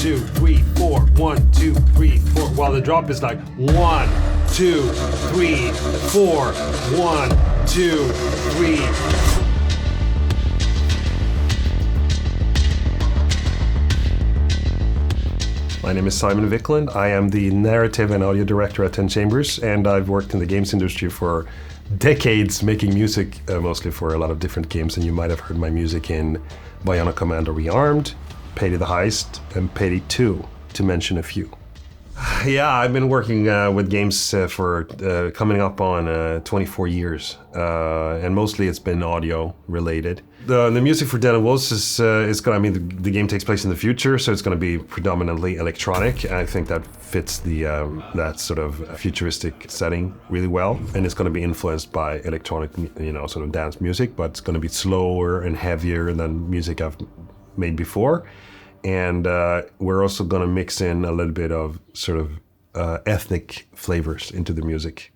2, 3, 4, 1, 2, 3, 4. While the drop is like 1, 2, 3, 4, 1, 2, 3. My name is Simon Wiklund. I am the narrative and audio director at 10 Chambers, and I've worked in the games industry for decades, making music mostly for a lot of different games. And you might have heard my music in Bionic Commando Rearmed, Payday the Heist, and Payday 2, to mention a few. Yeah, I've been working with games for coming up on 24 years, and mostly it's been audio related. The music for Dead and Wolves is going. I mean, the game takes place in the future, so it's going to be predominantly electronic. And I think that fits the that sort of futuristic setting really well. And it's going to be influenced by electronic, sort of dance music, but it's going to be slower and heavier than music I've made before. And we're also going to mix in a little bit of sort of ethnic flavors into the music.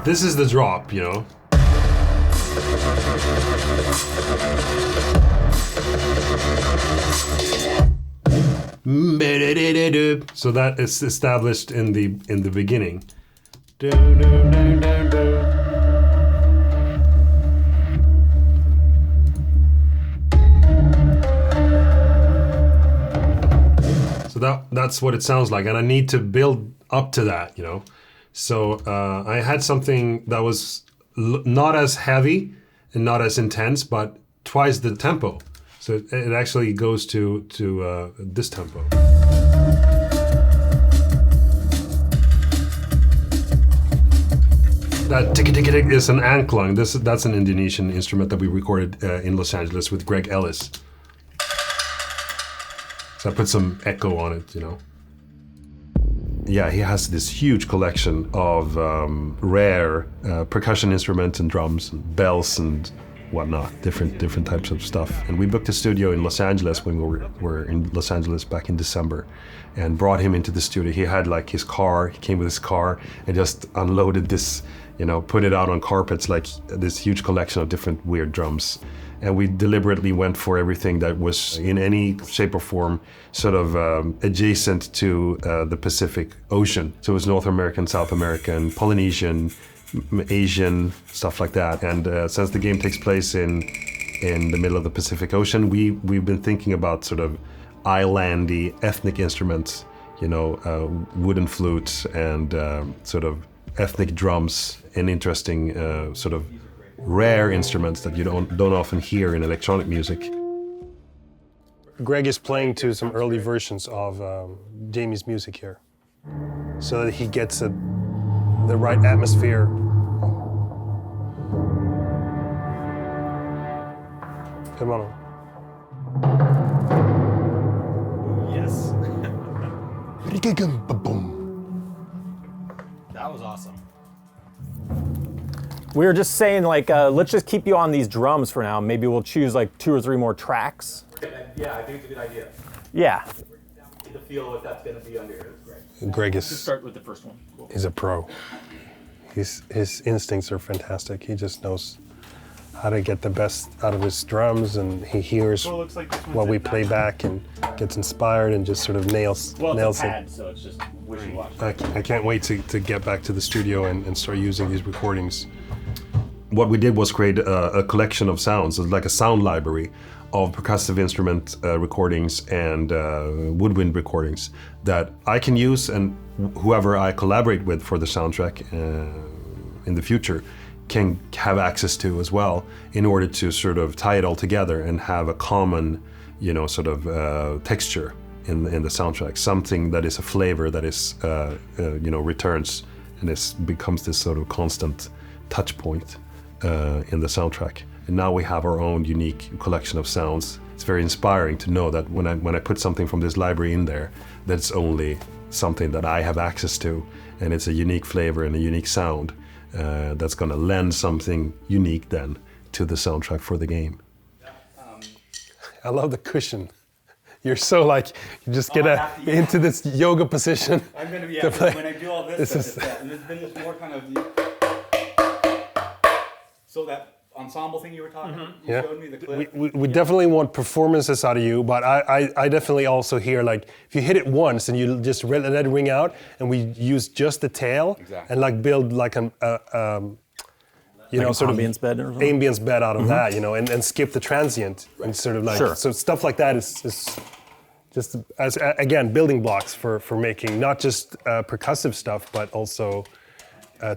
This is the drop, you know. So that is established in the beginning. So that's what it sounds like, and I need to build up to that, you know. So I had something that was not as heavy and not as intense, but twice the tempo. So it actually goes to this tempo. That tick-tick-tick is an angklung. That's an Indonesian instrument that we recorded in Los Angeles with Greg Ellis. So I put some echo on it, you know. Yeah, he has this huge collection of rare percussion instruments and drums and bells and whatnot, different types of stuff. And we booked a studio in Los Angeles when we were in Los Angeles back in December, and brought him into the studio. He had like his car, he came with his car and just unloaded this, you know, put it out on carpets, like this huge collection of different weird drums. And we deliberately went for everything that was in any shape or form sort of adjacent to the Pacific Ocean. So it was North American, South American, Polynesian, Asian, stuff like that. And since the game takes place in the middle of the Pacific Ocean, we've been thinking about sort of islandy ethnic instruments, you know, wooden flutes and sort of ethnic drums and interesting sort of rare instruments that you don't often hear in electronic music. Greg is playing to some early versions of Jamie's music here, so that he gets the right atmosphere. Come on. Yes. That was awesome. We were just saying, like, let's just keep you on these drums for now. Maybe we'll choose like 2 or 3 more tracks. Yeah, I think it's a good idea. Yeah. Get the feel what that's going to be under here. It's great. Greg Let's start with the first one. Cool. He's a pro. His instincts are fantastic. He just knows how to get the best out of his drums, and he hears what we play back and gets inspired and just sort of nails pad, it. So it's just wishy-washy. I can't wait to get back to the studio and start using these recordings. What we did was create a collection of sounds, like a sound library of percussive instrument recordings and woodwind recordings that I can use, and whoever I collaborate with for the soundtrack in the future can have access to as well, in order to sort of tie it all together and have a common, you know, sort of texture in the soundtrack, something that is a flavor that is, you know, returns and becomes this sort of constant touch point in the soundtrack. And now we have our own unique collection of sounds. It's very inspiring to know that when I put something from this library in there, that's only something that I have access to, and it's a unique flavor and a unique sound that's going to lend something unique then to the soundtrack for the game. I love the cushion. You're so like, you just get into this yoga position. I'm going to be, when I do all this, it's been this more kind of... So that ensemble thing you were talking, you Yeah. showed me the clip. We definitely want performances out of you, but I definitely also hear like if you hit it once and you just let it ring out, and we use just the tail and like build like an you know, sort ambience of bed or something? ambience bed out of that, you know, and skip the transient and sort of like Sure. so stuff like that is just as again building blocks for making not just percussive stuff but also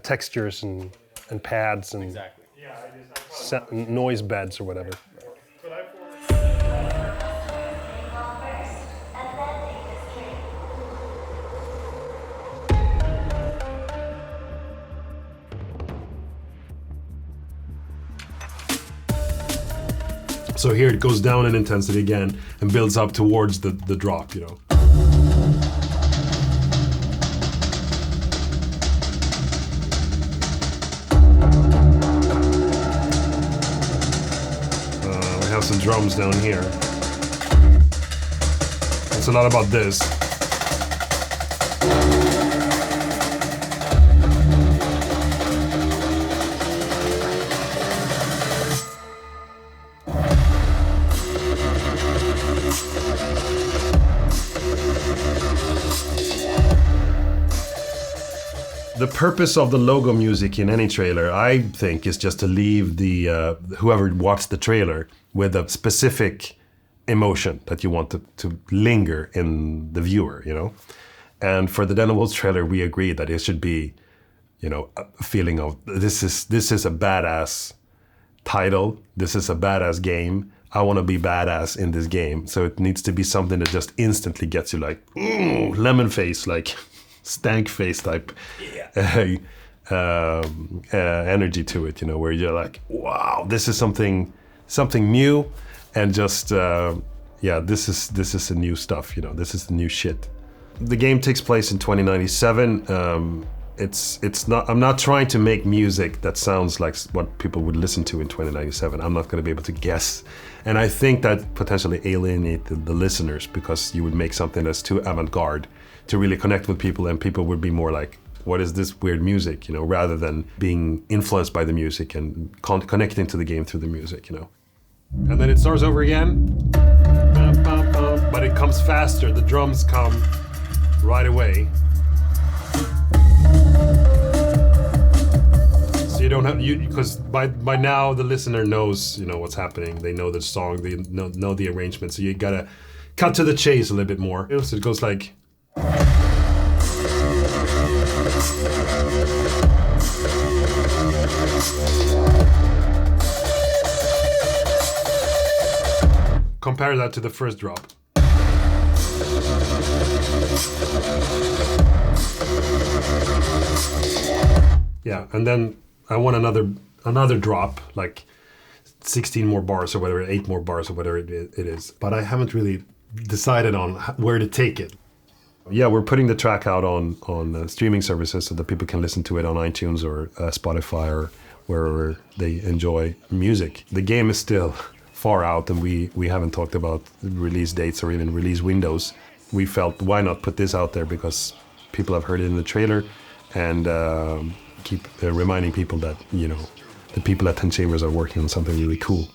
textures and pads and noise beds or whatever. So here it goes down in intensity again and builds up towards the drop, you know. We have some drums down here. It's a lot about this. The purpose of the logo music in any trailer, I think, is just to leave the whoever watched the trailer with a specific emotion that you want to linger in the viewer, you know. And for the Den of Wolves trailer, we agreed that it should be, you know, a feeling of this is a badass title, this is a badass game. I want to be badass in this game, so it needs to be something that just instantly gets you like, ooh, lemon face, like. Stank face type energy to it, you know, where you're like, wow, this is something new, and just this is the new stuff, you know, this is the new shit. The game takes place in 2097. It's not. I'm not trying to make music that sounds like what people would listen to in 2097. I'm not going to be able to guess, and I think that potentially alienated the listeners because you would make something that's too avant-garde to really connect with people, and people would be more like, what is this weird music, you know, rather than being influenced by the music and connecting to the game through the music, you know. And then it starts over again, but it comes faster. The drums come right away. So you don't have, because by now the listener knows, you know, what's happening. They know the song, they know the arrangement, so you gotta cut to the chase a little bit more. So it goes like, compare that to the first drop. Yeah, and then I want another drop, like 16 more bars or whatever, 8 more bars or whatever it is. But I haven't really decided on where to take it. Yeah, we're putting the track out on streaming services so that people can listen to it on iTunes or Spotify or wherever they enjoy music. The game is still far out, and we haven't talked about release dates or even release windows. We felt, why not put this out there, because people have heard it in the trailer, and keep reminding people that, you know, the people at 10 Chambers are working on something really cool.